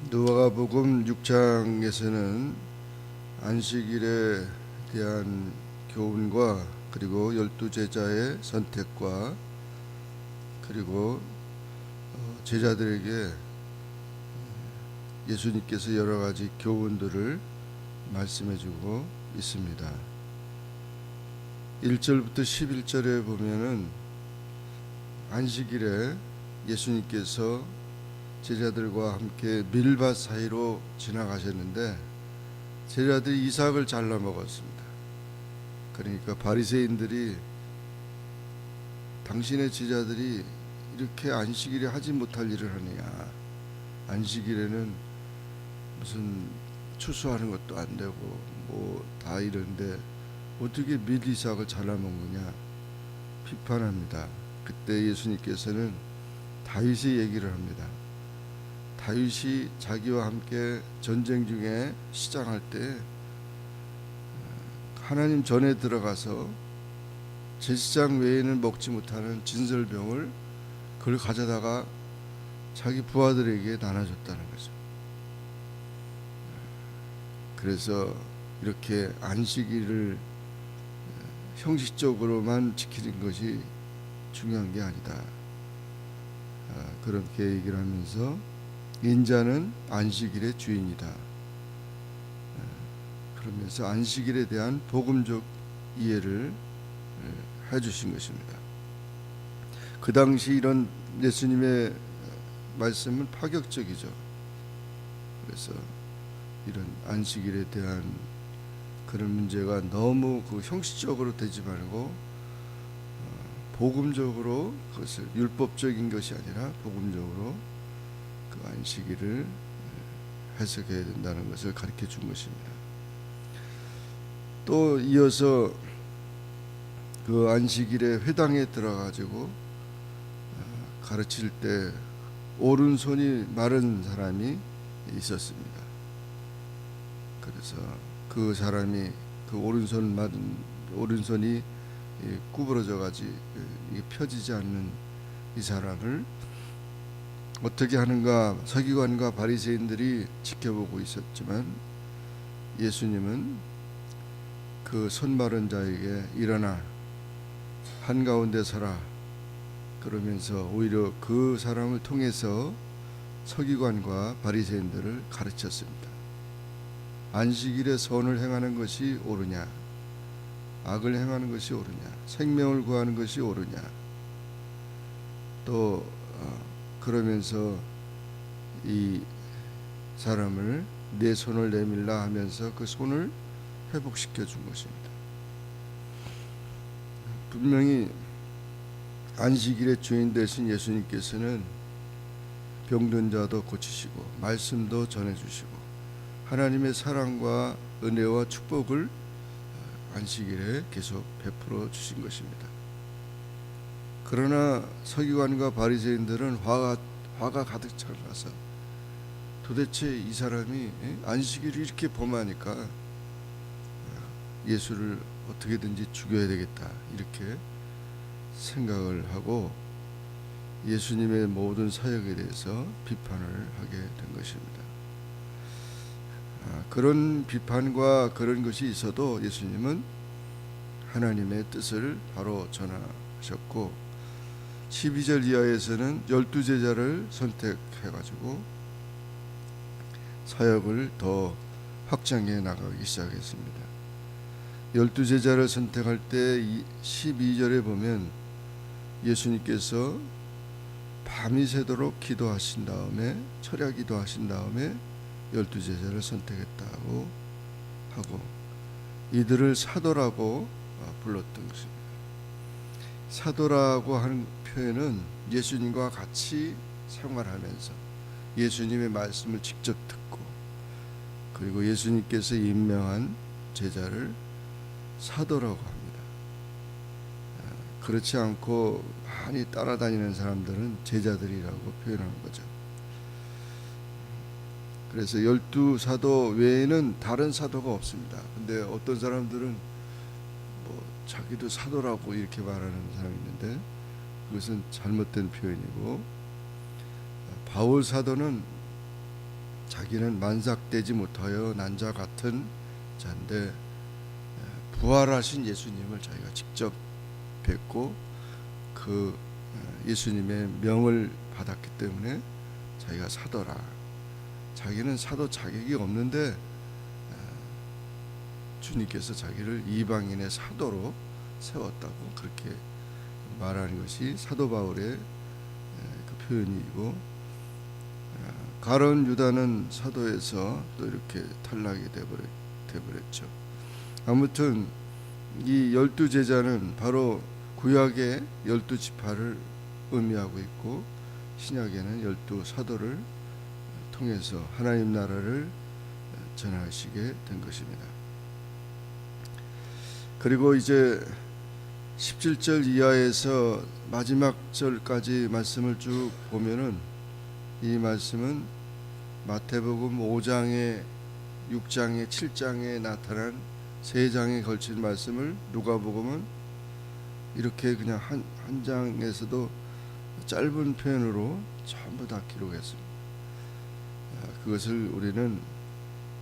누가복음 6장에서는 안식일에 대한 교훈과 그리고 12제자의 선택과 그리고 제자들에게 예수님께서 여러 가지 교훈들을 말씀해주고 있습니다. 1절부터 11절에 보면은 안식일에 예수님께서 제자들과 함께 밀밭 사이로 지나가셨는데 제자들이 이삭을 잘라 먹었습니다. 그러니까 바리새인들이 당신의 제자들이 이렇게 안식일에 하지 못할 일을 하느냐, 안식일에는 무슨 추수하는 것도 안 되고 뭐 다 이런데 어떻게 밀 이삭을 잘라 먹느냐 비판합니다. 그때 예수님께서는 다윗의 얘기를 합니다. 다윗이 자기와 함께 전쟁 중에 시장할 때 하나님 전에 들어가서 제사장 외에는 먹지 못하는 진설병을 그걸 가져다가 자기 부하들에게 나눠줬다는 거죠. 그래서 이렇게 안식일을 형식적으로만 지키는 것이 중요한 게 아니다. 그렇게 얘기를 하면서 인자는 안식일의 주인이다. 그러면서 안식일에 대한 복음적 이해를 해주신 것입니다. 그 당시 이런 예수님의 말씀은 파격적이죠. 그래서 이런 안식일에 대한 그런 문제가 너무 그 형식적으로 되지 말고 복음적으로 그것을 율법적인 것이 아니라 복음적으로 그 안식일을 해석해야 된다는 것을 가르쳐 준 것입니다. 또 이어서 그 안식일에 회당에 들어가지고 가르칠 때 오른손이 마른 사람이 있었습니다. 그래서 그 사람이 그 오른손이 구부러져 가지고 펴지지 않는 이 사람을 어떻게 하는가 서기관과 바리새인들이 지켜보고 있었지만 예수님은 그 손 마른 자에게 일어나 한가운데 서라 그러면서 오히려 그 사람을 통해서 서기관과 바리새인들을 가르쳤습니다. 안식일에 선을 행하는 것이 옳으냐, 악을 행하는 것이 옳으냐, 생명을 구하는 것이 옳으냐. 또 그러면서 이 사람을 내 손을 내밀라 하면서 그 손을 회복시켜 준 것입니다. 분명히 안식일의 주인 되신 예수님께서는 병든 자도 고치시고 말씀도 전해주시고 하나님의 사랑과 은혜와 축복을 안식일에 계속 베풀어 주신 것입니다. 그러나 서기관과 바리새인들은 화가 가득 차서 도대체 이 사람이 안식일을 이렇게 범하니까 예수를 어떻게든지 죽여야 되겠다 이렇게 생각을 하고 예수님의 모든 사역에 대해서 비판을 하게 된 것입니다. 그런 비판과 그런 것이 있어도 예수님은 하나님의 뜻을 바로 전하셨고 12절 이하에서는 12제자를 선택해가지고 사역을 더 확장해 나가기 시작했습니다. 12제자를 선택할 때 12절에 보면 예수님께서 밤이 새도록 기도하신 다음에 철야 기도하신 다음에 12제자를 선택했다고 하고 이들을 사도라고 불렀던 것입니다. 사도라고 하는 표현은 예수님과 같이 생활하면서 예수님의 말씀을 직접 듣고 그리고 예수님께서 임명한 제자를 사도라고 합니다. 그렇지 않고 많이 따라다니는 사람들은 제자들이라고 표현하는 거죠. 그래서 12사도 외에는 다른 사도가 없습니다. 근데 어떤 사람들은 뭐 자기도 사도라고 이렇게 말하는 사람이 있는데 그것은 잘못된 표현이고, 바울 사도는 자기는 만삭되지 못하여 난 자 같은 자인데 부활하신 예수님을 자기가 직접 뵙고 그 예수님의 명을 받았기 때문에 자기가 사도라. 자기는 사도 자격이 없는데 주님께서 자기를 이방인의 사도로 세웠다고 그렇게 말하는 것이 사도 바울의 그 표현이고, 가룟 유다는 사도에서 또 이렇게 탈락이 되버렸죠. 아무튼 이 12제자는 바로 구약의 12지파를 의미하고 있고, 신약에는 12사도를 통해서 하나님 나라를 전하시게 된 것입니다. 그리고 이제 17절 이하에서 마지막 절까지 말씀을 쭉 보면은 이 말씀은 마태복음 5장에 6장에 7장에 나타난 3장에 걸친 말씀을 누가복음은 이렇게 그냥 한 장에서도 짧은 표현으로 전부 다 기록했습니다. 그것을 우리는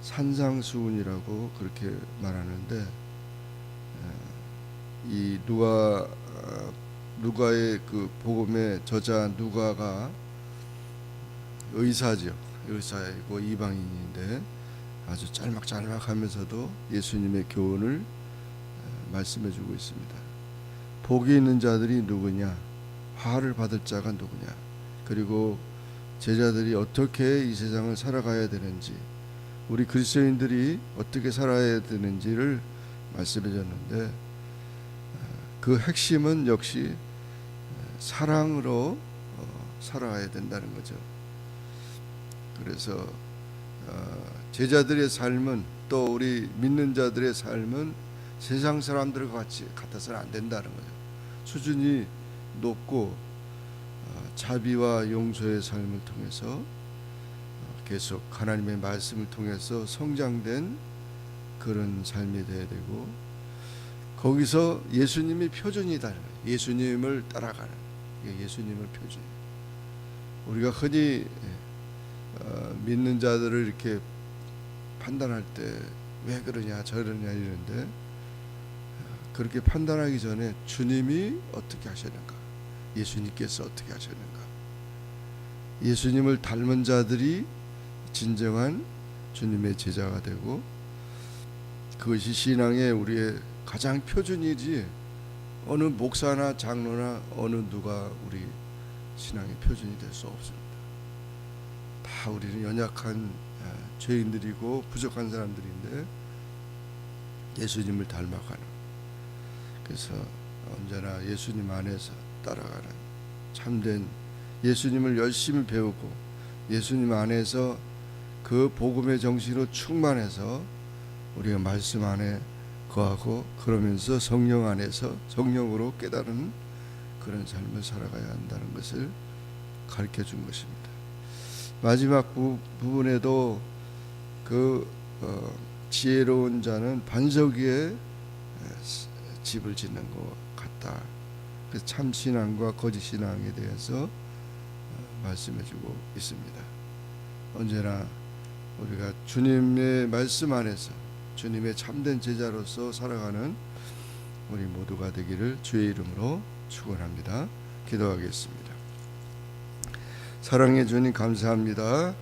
산상수훈이라고 그렇게 말하는데, 이 누가의 그 복음의 저자 누가가 의사이고 이방인인데 아주 짤막짤막하면서도 예수님의 교훈을 말씀해주고 있습니다. 복이 있는 자들이 누구냐, 화를 받을 자가 누구냐, 그리고 제자들이 어떻게 이 세상을 살아가야 되는지, 우리 그리스도인들이 어떻게 살아야 되는지를 말씀해줬는데, 그 핵심은 역시 사랑으로 살아가야 된다는 거죠. 그래서 제자들의 삶은, 또 우리 믿는 자들의 삶은 세상 사람들과 같아서는 안 된다는 거죠. 수준이 높고 자비와 용서의 삶을 통해서 계속 하나님의 말씀을 통해서 성장된 그런 삶이 되어야 되고, 거기서 예수님이 표준이다. 예수님을 따라가는, 예수님을 표준. 우리가 흔히 믿는 자들을 이렇게 판단할 때 왜 그러냐 저러냐 이러는데, 그렇게 판단하기 전에 주님이 어떻게 하셨는가, 예수님께서 어떻게 하셨는가, 예수님을 닮은 자들이 진정한 주님의 제자가 되고, 그것이 신앙의 우리의 가장 표준이지, 어느 목사나 장로나 어느 누가 우리 신앙의 표준이 될 수 없습니다. 다 우리는 연약한 죄인들이고 부족한 사람들인데 예수님을 닮아가는, 그래서 언제나 예수님 안에서 따라가는 참된, 예수님을 열심히 배우고 예수님 안에서 그 복음의 정신으로 충만해서 우리가 말씀 안에 거하고, 그러면서 성령 안에서 성령으로 깨달은 그런 삶을 살아가야 한다는 것을 가르쳐 준 것입니다. 마지막 부분에도 그 지혜로운 자는 반석 위에 집을 짓는 것 같다. 그 참 신앙과 거짓 신앙에 대해서 말씀해주고 있습니다. 언제나 우리가 주님의 말씀 안에서 주님의 참된 제자로서 살아가는 우리 모두가 되기를 주의 이름으로 축원합니다. 기도하겠습니다. 사랑해 주님 감사합니다.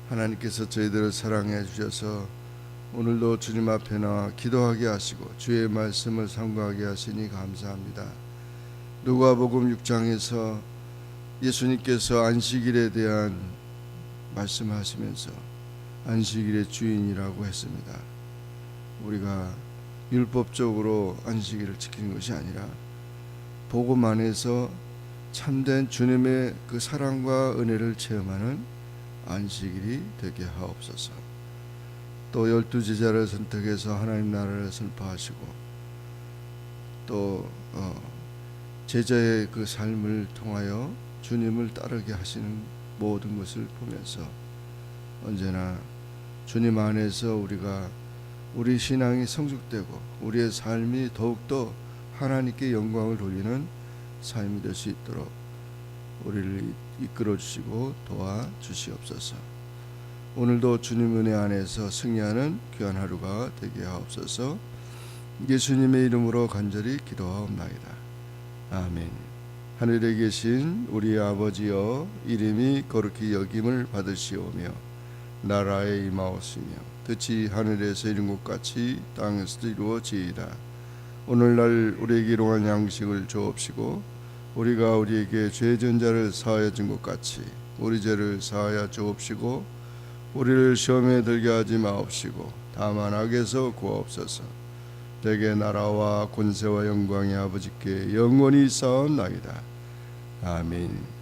하나님께서 저희들을 사랑해 주셔서 오늘도 주님 앞에 나와 기도하게 하시고 주의 말씀을 상고하게 하시니 감사합니다. 누가복음 6장에서 예수님께서 안식일에 대한 말씀하시면서 안식일의 주인이라고 했습니다. 우리가 율법적으로 안식일을 지키는 것이 아니라 복음 안에서 참된 주님의 그 사랑과 은혜를 체험하는 안식일이 되게 하옵소서. 또 12제자를 선택해서 하나님 나라를 선포하시고, 또 제자의 그 삶을 통하여 주님을 따르게 하시는 모든 것을 보면서 언제나 주님 안에서 우리 신앙이 성숙되고 우리의 삶이 더욱더 하나님께 영광을 돌리는 삶이 될 수 있도록 우리를 이끌어 주시고 도와 주시옵소서. 오늘도 주님 은혜 안에서 승리하는 귀한 하루가 되게 하옵소서. 예수님의 이름으로 간절히 기도하옵나이다. 아멘. 하늘에 계신 우리 아버지여, 이름이 거룩히 여김을 받으시오며 나라에 임하옵시며 뜻이 하늘에서 이룬 것 같이 땅에서도 이루어지이다. 오늘날 우리에게 일용할 양식을 주옵시고 우리가 우리에게 죄진 자를 사하여 준 것 같이 우리 죄를 사하여 주옵시고 우리를 시험에 들게 하지 마옵시고 다만 악에서 구하옵소서. 대개 나라와 권세와 영광이 아버지께 영원히 쌓았나이다. 아멘.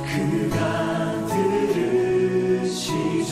그가 들으시고